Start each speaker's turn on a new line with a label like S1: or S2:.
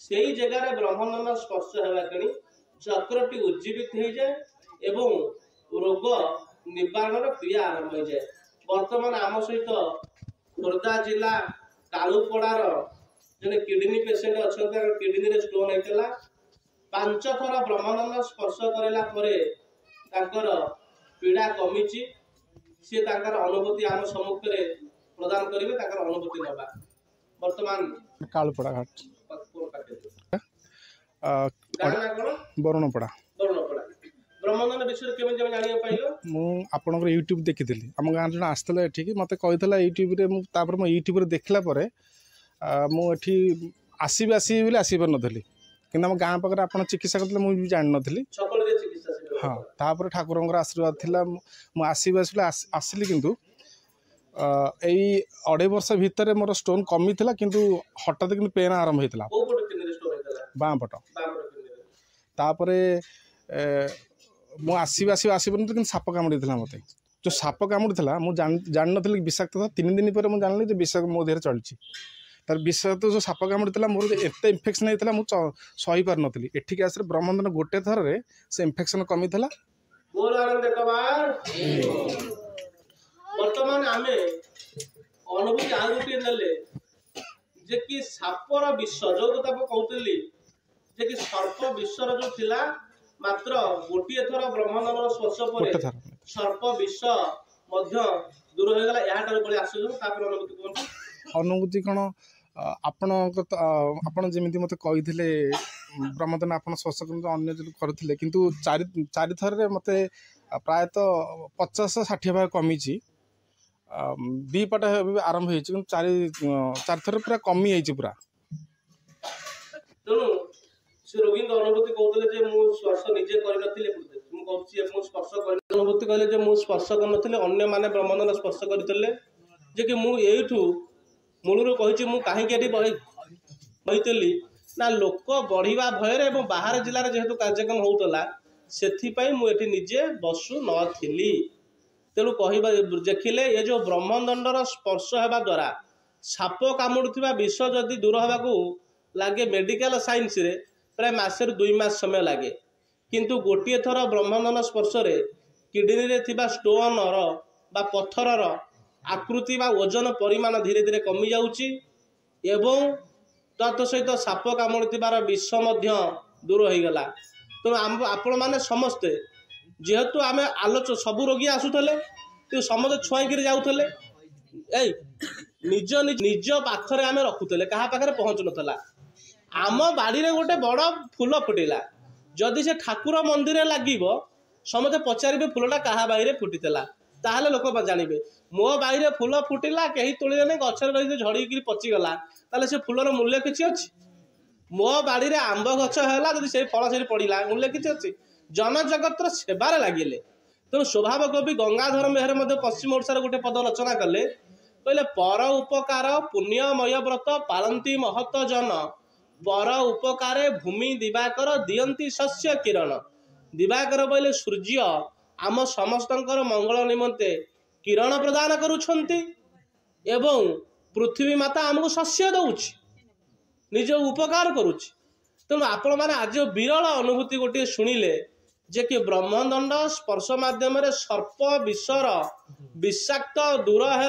S1: सेई जगह ब्रह्मदंड स्पर्श हेबा कणी चक्रटी उज्जीवित हो जाए एवं रोग निवारण क्रिया आरंभ हो जाए। वर्तमान आम सहित खोर्धा जिला कालुपड़ार जने किडनी पेशेंट अच्छा किडनी रे स्टोन होता 5 थर ब्रह्मदंड स्पर्श करला पीड़ा कमी सी अनुभूति आम सम्मुख में प्रदान करेंगे अनुभूति नवा वर्तमान
S2: कालुपड़ा घाट बरुणपड़ा
S1: ब्रह्मदंड विषय केमी जानिया पाइलो
S2: मु आपनकर यूट्यूब देखी आम गाँव जन आसला एठिक मत कही यूट्यूब रे मैं यूट्यूब देखला मुझे आसबि आसबि बोली आसपार नी कि आम गाँव पाखे आप चिकित्सा करते मुझे जान नी। हाँ तापर ठाकुर आशीर्वाद थिला मु आसबि आसबि आसली किंतु यही 2.5 वर्ष भितर मोर स्टोन कमी थिला किंतु हठात कि पेन आरंभ होता बाँ पट तापर मु आसबि आसबि आसपार कि साप कामुड़ी मत जो साप कामुड़ी मुझे जान नी विषाक्त था 3 दिन पर मुझे जानली विषाक्त मो देह चलती तार विषाक्त जो साप कामुड़ी मोर एत इनफेक्शन होता मुझे सही पार नी एठिक आस ब्रह्मदंड गोटे थर से इनफेक्शन कमी था।
S1: वर्तमान आमे अनुभूति आ गोटे नेले जे कि सापर विष जो कथा कहतली जे कि सर्प विषर जो थिला मात्र गोटे थर ब्रह्मदंड स्पर्श पर सर्प विष मध्य दूर हो गला या ठार पळे आसु तापर अनुभूति कोन
S2: अनुभूति कोन आपण जमी मत कही ब्रह्मदंड आप स्पर्श अन्य करुले किंतु चारि थर मत प्रायतः 50-60 भाग कमी दी पट आरंभ हो चार थर पूरा कमी है पूरा
S1: तेणु से रोगी अनुभूति कहते मु स्पर्श निजे कर स्पर्श अनुभूति कहले मु स्पर्श कर अन्य माने ब्रह्मदंड स्पर्श करते जे कि मु एठू मूलर कही मु कहीं ना लोक बढ़िया भयर एवं बाहर जिले में जेहेतु कार्यक्रम होता से मुझे निजे बसु नी तेणु कह देखिले ये जो ब्रह्मदंडर स्पर्श होगा द्वारा साप कामुड़ुवा विष जदि दूर होगा लगे मेडिकल साइंस रे प्राय मासे 2 मास समय लगे किंतु गोटे थर ब्रह्मदंड स्पर्श किडनी रे थिबा स्टोनर बा पत्थरर आकृति बा ओजन परिमाण धीरे धीरे कमी जाउची एवं तत् सहित साप कामुड़ुवार विष दूर हो गला। तेणु आपण मैंने समस्ते जेहेतु आम आलोच सबू रोगी आसुले कि समस्त छुआई जाऊे निज निज पाखरे आम रखुले क्या पाखे पहुँचु नाला आम बाड़ी रे गोटे बड़ फूल फुटेला जदि से ठाकुर मंदिर लगे समस्ते पचारे फूलटा क्या बाईरे फुटीला ताहले लोक जानवे मो बाईरे फूल फुटिला कहीं तोड़े गचर रही झड़ी पचिगला ताले से फूलर मूल्य किसी अच्छी मो बाड़ी रे आंब गछ है जब से फल से पड़ा मूल्य किसी अच्छी जनजगतर सेबार लगिले। तेणु स्वभाव कवि गंगाधर मेहर पश्चिम ओडिशार गोटे पद रचना कले कहले पर उपकार पुण्यमय व्रत पालती महत जन पर उपकारे भूमि दिवाकर दियंती शस्य किरण दिवाकर बोले सूर्य आम समस्तंकर मंगल निमंते किरण प्रदान करुछंती एवं पृथ्वी माता आमको शस्य दउछि निज उपकार करुछि। तेणु आपण मैंने आज विरल अनुभूति गोटे शुणिले जे कि ब्रह्मदंड स्पर्श माध्यम सर्प विषर विषाक्त दूर है